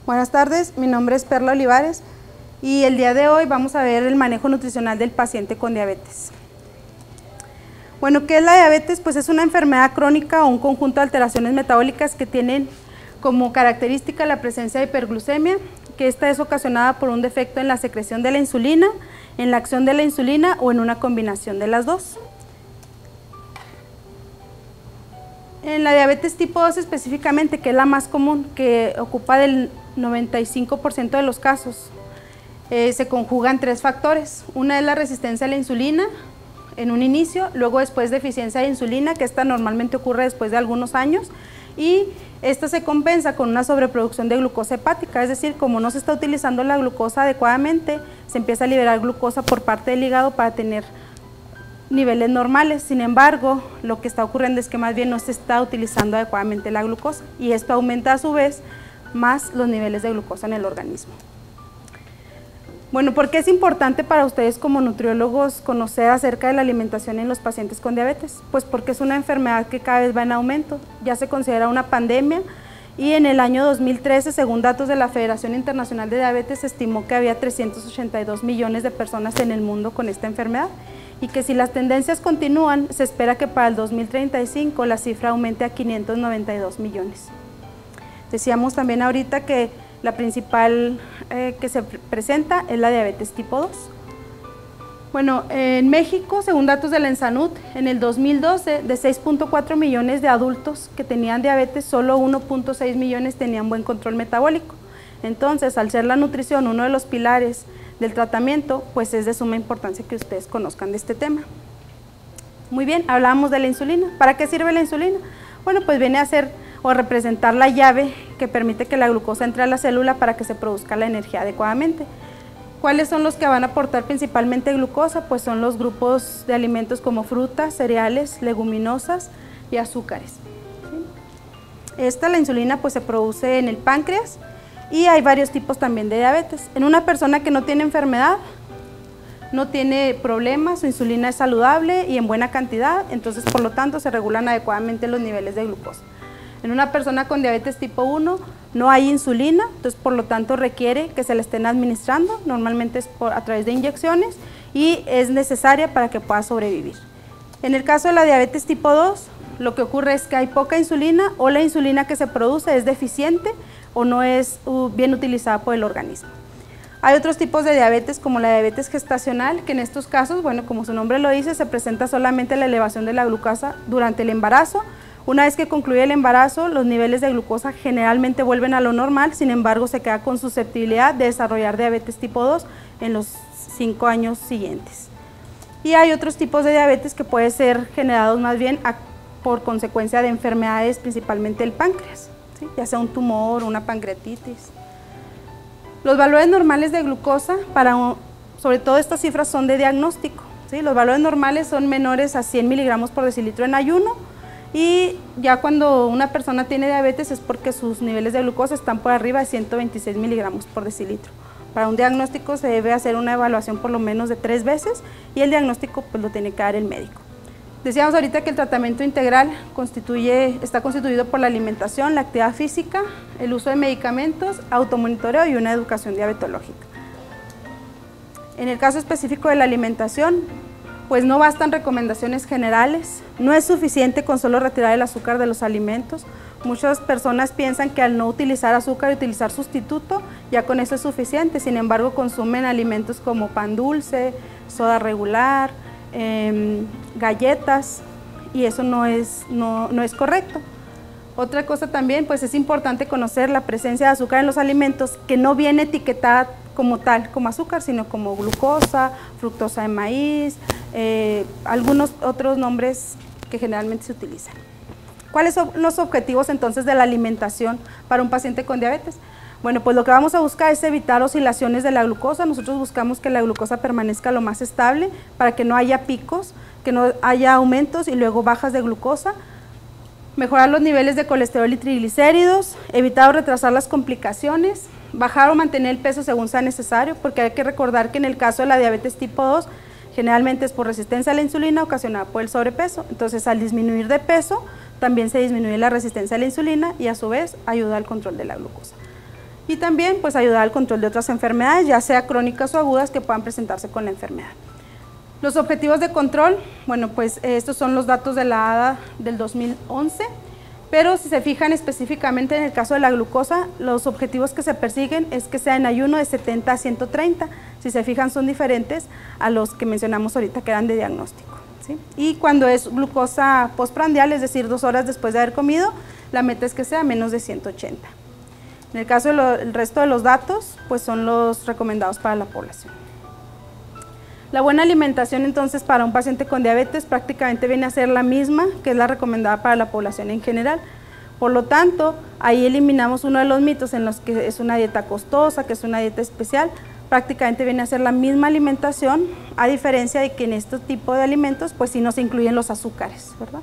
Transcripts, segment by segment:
Buenas tardes, mi nombre es Perla Olivares y el día de hoy vamos a ver el manejo nutricional del paciente con diabetes. Bueno, ¿qué es la diabetes? Pues es una enfermedad crónica o un conjunto de alteraciones metabólicas que tienen como característica la presencia de hiperglucemia, que esta es ocasionada por un defecto en la secreción de la insulina, en la acción de la insulina o en una combinación de las dos. En la diabetes tipo 2 específicamente, que es la más común, que ocupa del 95% de los casos, se conjugan tres factores. Una es la resistencia a la insulina en un inicio, luego después deficiencia de insulina, que esta normalmente ocurre después de algunos años, y esta se compensa con una sobreproducción de glucosa hepática, es decir, como no se está utilizando la glucosa adecuadamente, se empieza a liberar glucosa por parte del hígado para tener niveles normales. Sin embargo, lo que está ocurriendo es que más bien no se está utilizando adecuadamente la glucosa y esto aumenta a su vez más los niveles de glucosa en el organismo. Bueno, ¿por qué es importante para ustedes como nutriólogos conocer acerca de la alimentación en los pacientes con diabetes? Pues porque es una enfermedad que cada vez va en aumento, ya se considera una pandemia y en el año 2013, según datos de la Federación Internacional de Diabetes, se estimó que había 382 millones de personas en el mundo con esta enfermedad y que si las tendencias continúan, se espera que para el 2035 la cifra aumente a 592 millones. Decíamos también ahorita que la principal que se presenta es la diabetes tipo 2. Bueno, en México, según datos de la ENSANUD, en el 2012, de 6.4 millones de adultos que tenían diabetes, solo 1.6 millones tenían buen control metabólico. Entonces, al ser la nutrición uno de los pilares del tratamiento, pues es de suma importancia que ustedes conozcan de este tema. Muy bien, hablábamos de la insulina. ¿Para qué sirve la insulina? Bueno, pues viene a ser o a representar la llave que permite que la glucosa entre a la célula para que se produzca la energía adecuadamente. ¿Cuáles son los que van a aportar principalmente glucosa? Pues son los grupos de alimentos como frutas, cereales, leguminosas y azúcares. La insulina, pues se produce en el páncreas y hay varios tipos también de diabetes. En una persona que no tiene enfermedad, no tiene problemas, su insulina es saludable y en buena cantidad, entonces por lo tanto se regulan adecuadamente los niveles de glucosa. En una persona con diabetes tipo 1 no hay insulina, entonces por lo tanto requiere que se le estén administrando, normalmente es a través de inyecciones y es necesaria para que pueda sobrevivir. En el caso de la diabetes tipo 2, lo que ocurre es que hay poca insulina o la insulina que se produce es deficiente o no es bien utilizada por el organismo. Hay otros tipos de diabetes como la diabetes gestacional, que en estos casos, bueno, como su nombre lo dice, se presenta solamente la elevación de la glucosa durante el embarazo. Una vez que concluye el embarazo, los niveles de glucosa generalmente vuelven a lo normal, sin embargo se queda con susceptibilidad de desarrollar diabetes tipo 2 en los 5 años siguientes. Y hay otros tipos de diabetes que pueden ser generados más bien por consecuencia de enfermedades, principalmente el páncreas, ¿sí? Ya sea un tumor, una pancreatitis. Los valores normales de glucosa, sobre todo estas cifras son de diagnóstico, ¿sí? Los valores normales son menores a 100 miligramos por decilitro en ayuno y ya cuando una persona tiene diabetes es porque sus niveles de glucosa están por arriba de 126 miligramos por decilitro. Para un diagnóstico se debe hacer una evaluación por lo menos de 3 veces y el diagnóstico pues lo tiene que dar el médico. Decíamos ahorita que el tratamiento integral está constituido por la alimentación, la actividad física, el uso de medicamentos, automonitoreo y una educación diabetológica. En el caso específico de la alimentación, pues no bastan recomendaciones generales, no es suficiente con solo retirar el azúcar de los alimentos. Muchas personas piensan que al no utilizar azúcar y utilizar sustituto, ya con eso es suficiente, sin embargo consumen alimentos como pan dulce, soda regular, galletas y eso no es correcto. Otra cosa también, pues es importante conocer la presencia de azúcar en los alimentos que no viene etiquetada como tal, como azúcar, sino como glucosa, fructosa de maíz, algunos otros nombres que generalmente se utilizan. ¿Cuáles son los objetivos entonces de la alimentación para un paciente con diabetes? Bueno, pues lo que vamos a buscar es evitar oscilaciones de la glucosa. Nosotros buscamos que la glucosa permanezca lo más estable para que no haya picos, que no haya aumentos y luego bajas de glucosa. Mejorar los niveles de colesterol y triglicéridos, evitar o retrasar las complicaciones, bajar o mantener el peso según sea necesario, porque hay que recordar que en el caso de la diabetes tipo 2, generalmente es por resistencia a la insulina ocasionada por el sobrepeso. Entonces, al disminuir de peso, también se disminuye la resistencia a la insulina y a su vez ayuda al control de la glucosa. y también pues ayudar al control de otras enfermedades, ya sea crónicas o agudas, que puedan presentarse con la enfermedad. Los objetivos de control, bueno, pues estos son los datos de la ADA del 2011, pero si se fijan específicamente en el caso de la glucosa, los objetivos que se persiguen es que sea en ayuno de 70 a 130, si se fijan son diferentes a los que mencionamos ahorita que eran de diagnóstico, ¿sí? Y cuando es glucosa postprandial, es decir, 2 horas después de haber comido, la meta es que sea menos de 180. En el caso del resto de los datos, pues son los recomendados para la población. La buena alimentación entonces para un paciente con diabetes prácticamente viene a ser la misma que es la recomendada para la población en general. Por lo tanto, ahí eliminamos uno de los mitos en los que es una dieta costosa, que es una dieta especial. Prácticamente viene a ser la misma alimentación, a diferencia de que en este tipo de alimentos pues sí no se incluyen los azúcares, ¿verdad?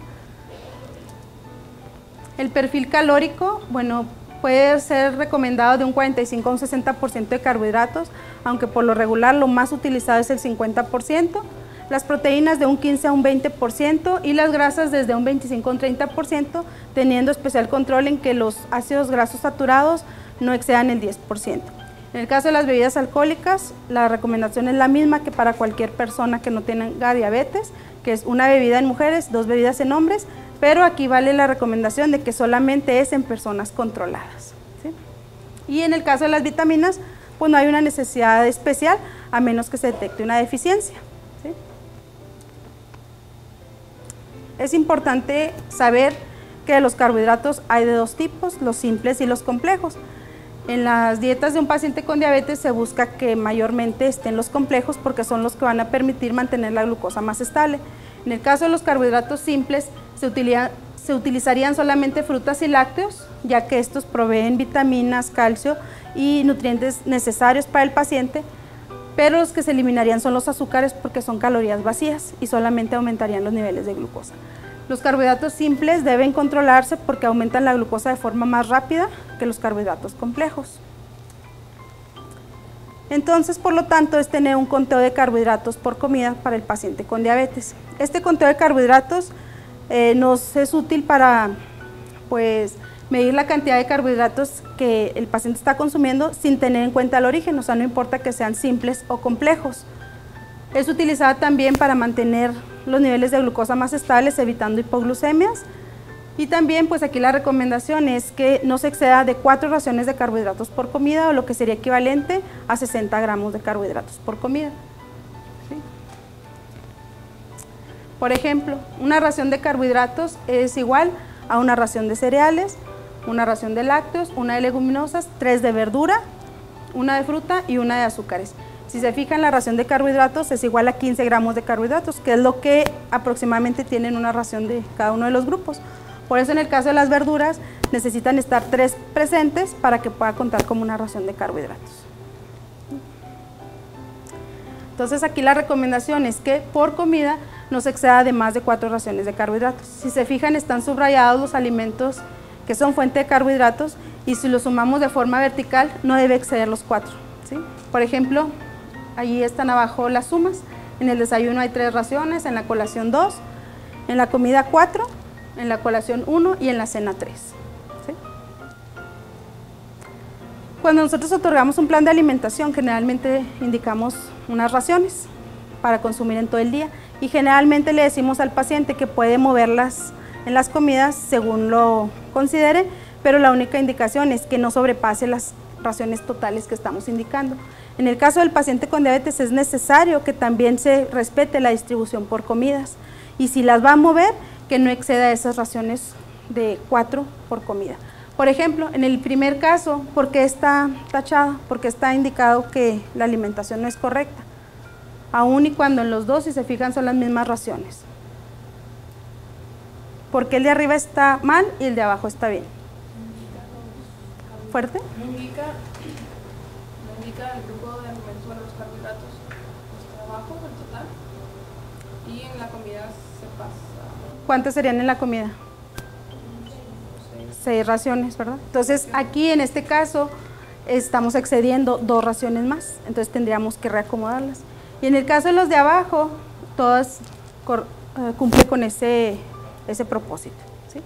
El perfil calórico, bueno, puede ser recomendado de un 45 a un 60% de carbohidratos, aunque por lo regular lo más utilizado es el 50%, las proteínas de un 15 a un 20% y las grasas desde un 25 a un 30%, teniendo especial control en que los ácidos grasos saturados no excedan el 10%. En el caso de las bebidas alcohólicas, la recomendación es la misma que para cualquier persona que no tenga diabetes, que es una bebida en mujeres, 2 bebidas en hombres, pero aquí vale la recomendación de que solamente es en personas controladas, ¿sí? Y en el caso de las vitaminas, pues no hay una necesidad especial, a menos que se detecte una deficiencia, ¿sí? Es importante saber que de los carbohidratos hay de 2 tipos, los simples y los complejos. En las dietas de un paciente con diabetes se busca que mayormente estén los complejos porque son los que van a permitir mantener la glucosa más estable. En el caso de los carbohidratos simples, se utilizarían solamente frutas y lácteos, ya que estos proveen vitaminas, calcio y nutrientes necesarios para el paciente, pero los que se eliminarían son los azúcares porque son calorías vacías y solamente aumentarían los niveles de glucosa. Los carbohidratos simples deben controlarse porque aumentan la glucosa de forma más rápida que los carbohidratos complejos. Entonces, por lo tanto, es tener un conteo de carbohidratos por comida para el paciente con diabetes. Este conteo de carbohidratos nos es útil para pues, medir la cantidad de carbohidratos que el paciente está consumiendo sin tener en cuenta el origen, o sea, no importa que sean simples o complejos. Es utilizada también para mantener los niveles de glucosa más estables, evitando hipoglucemias. Y también, pues aquí la recomendación es que no se exceda de 4 raciones de carbohidratos por comida, o lo que sería equivalente a 60 gramos de carbohidratos por comida. ¿Sí? Por ejemplo, una ración de carbohidratos es igual a una ración de cereales, una ración de lácteos, una de leguminosas, 3 de verdura, una de fruta y una de azúcares. Si se fijan, la ración de carbohidratos es igual a 15 gramos de carbohidratos, que es lo que aproximadamente tienen una ración de cada uno de los grupos. Por eso en el caso de las verduras necesitan estar 3 presentes para que pueda contar como una ración de carbohidratos. Entonces aquí la recomendación es que por comida no se exceda de más de 4 raciones de carbohidratos. Si se fijan, están subrayados los alimentos que son fuente de carbohidratos y si los sumamos de forma vertical no debe exceder los 4. ¿Sí? Por ejemplo, allí están abajo las sumas. En el desayuno hay 3 raciones, en la colación 2, en la comida 4, en la colación 1 y en la cena 3. ¿Sí? Cuando nosotros otorgamos un plan de alimentación, generalmente indicamos unas raciones para consumir en todo el día y generalmente le decimos al paciente que puede moverlas en las comidas según lo considere, pero la única indicación es que no sobrepase las raciones totales que estamos indicando. En el caso del paciente con diabetes es necesario que también se respete la distribución por comidas y si las va a mover, que no exceda esas raciones de 4 por comida. Por ejemplo, en el primer caso, ¿por qué está tachado? Porque está indicado que la alimentación no es correcta, aun y cuando en los dos, si se fijan, son las mismas raciones. ¿Por qué el de arriba está mal y el de abajo está bien? ¿Fuerte? No indica el grupo de alimentos o los carbohidratos, está abajo el total, y en la comida se pasa. ¿Cuántas serían en la comida? 6 raciones, ¿verdad? Entonces aquí en este caso estamos excediendo 2 raciones más, entonces tendríamos que reacomodarlas. Y en el caso de los de abajo, todas cumplen con ese propósito. ¿Sí?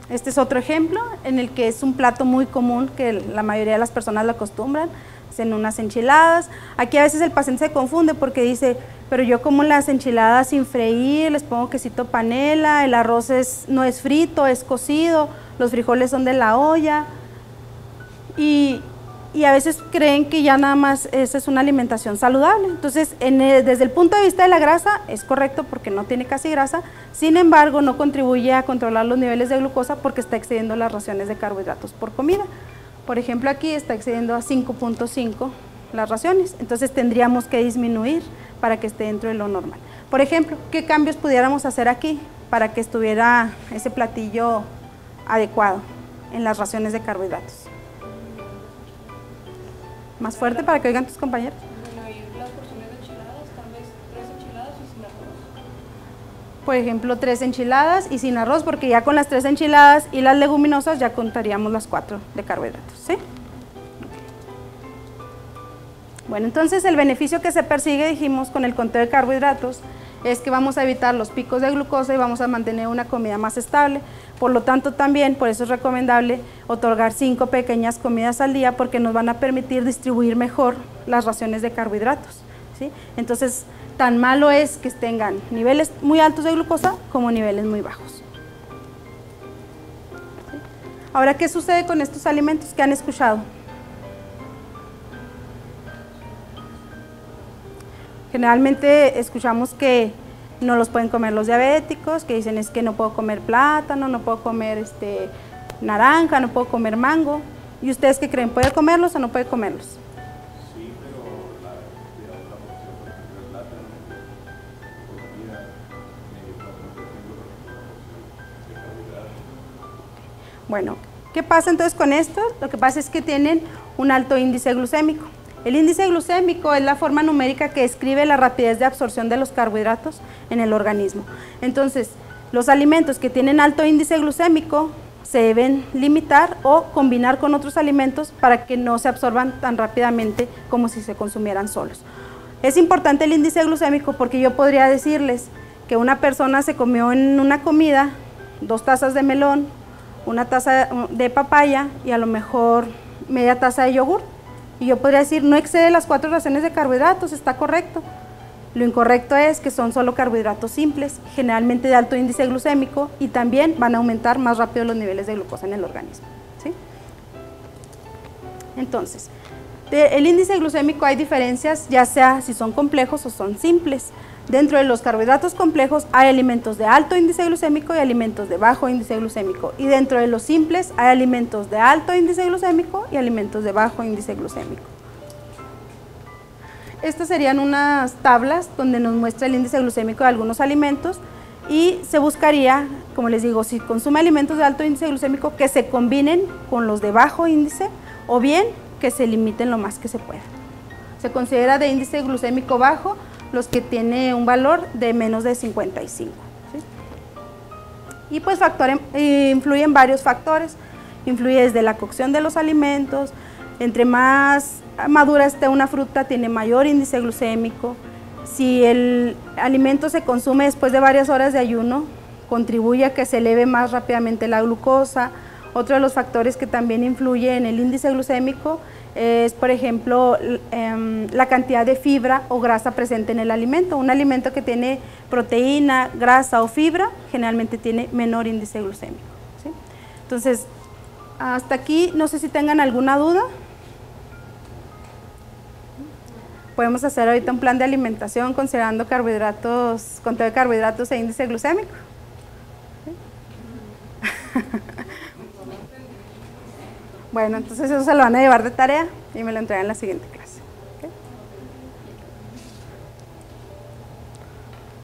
Este es otro ejemplo en el que es un plato muy común que la mayoría de las personas lo acostumbran, hacen unas enchiladas. Aquí a veces el paciente se confunde porque dice, pero yo como las enchiladas sin freír, les pongo quesito panela, el arroz no es frito, es cocido, los frijoles son de la olla, y a veces creen que ya nada más esa es una alimentación saludable. Entonces, desde el punto de vista de la grasa, es correcto porque no tiene casi grasa, sin embargo, no contribuye a controlar los niveles de glucosa porque está excediendo las raciones de carbohidratos por comida. Por ejemplo, aquí está excediendo a 5.5 las raciones, entonces tendríamos que disminuir para que esté dentro de lo normal. Por ejemplo, ¿qué cambios pudiéramos hacer aquí para que estuviera ese platillo adecuado en las raciones de carbohidratos? Más fuerte para que oigan tus compañeros. Disminuir las porciones de enchiladas, tal vez 3 enchiladas y sin arroz. Por ejemplo, 3 enchiladas y sin arroz, porque ya con las 3 enchiladas y las leguminosas ya contaríamos las 4 de carbohidratos, ¿sí? Bueno, entonces el beneficio que se persigue, dijimos, con el conteo de carbohidratos es que vamos a evitar los picos de glucosa y vamos a mantener una comida más estable. Por lo tanto, también, por eso es recomendable otorgar 5 pequeñas comidas al día porque nos van a permitir distribuir mejor las raciones de carbohidratos, ¿sí? Entonces, tan malo es que tengan niveles muy altos de glucosa como niveles muy bajos. ¿Sí? Ahora, ¿qué sucede con estos alimentos que han escuchado? Generalmente escuchamos que no los pueden comer los diabéticos, que dicen es que no puedo comer plátano, no puedo comer naranja, no puedo comer mango. ¿Y ustedes qué creen? ¿Puede comerlos o no puede comerlos? Sí, pero la otra opción, por ejemplo, el plátano, comida, de carbohidratos. Bueno, ¿qué pasa entonces con esto? Lo que pasa es que tienen un alto índice glucémico. El índice glucémico es la forma numérica que describe la rapidez de absorción de los carbohidratos en el organismo. Entonces, los alimentos que tienen alto índice glucémico se deben limitar o combinar con otros alimentos para que no se absorban tan rápidamente como si se consumieran solos. Es importante el índice glucémico porque yo podría decirles que una persona se comió en una comida 2 tazas de melón, 1 taza de papaya y a lo mejor media taza de yogur. Y yo podría decir, no excede las 4 raciones de carbohidratos, está correcto. Lo incorrecto es que son solo carbohidratos simples, generalmente de alto índice glucémico, y también van a aumentar más rápido los niveles de glucosa en el organismo, ¿sí? Entonces, el índice glucémico hay diferencias, ya sea si son complejos o son simples. Dentro de los carbohidratos complejos hay alimentos de alto índice glucémico y alimentos de bajo índice glucémico. Y dentro de los simples hay alimentos de alto índice glucémico y alimentos de bajo índice glucémico. Estas serían unas tablas donde nos muestra el índice glucémico de algunos alimentos y se buscaría, como les digo, si consume alimentos de alto índice glucémico, que se combinen con los de bajo índice o bien que se limiten lo más que se pueda. Se considera de índice glucémico bajo los que tienen un valor de menos de 55. ¿Sí? Y pues influyen varios factores, influye desde la cocción de los alimentos, entre más madura esté una fruta tiene mayor índice glucémico, si el alimento se consume después de varias horas de ayuno, contribuye a que se eleve más rápidamente la glucosa. Otro de los factores que también influye en el índice glucémico es, por ejemplo, la cantidad de fibra o grasa presente en el alimento. Un alimento que tiene proteína, grasa o fibra generalmente tiene menor índice glucémico, ¿sí? Entonces, hasta aquí no sé si tengan alguna duda. Podemos hacer ahorita un plan de alimentación considerando carbohidratos, conteo de carbohidratos e índice glucémico. ¿Sí? Bueno, entonces eso se lo van a llevar de tarea y me lo entregan en la siguiente clase.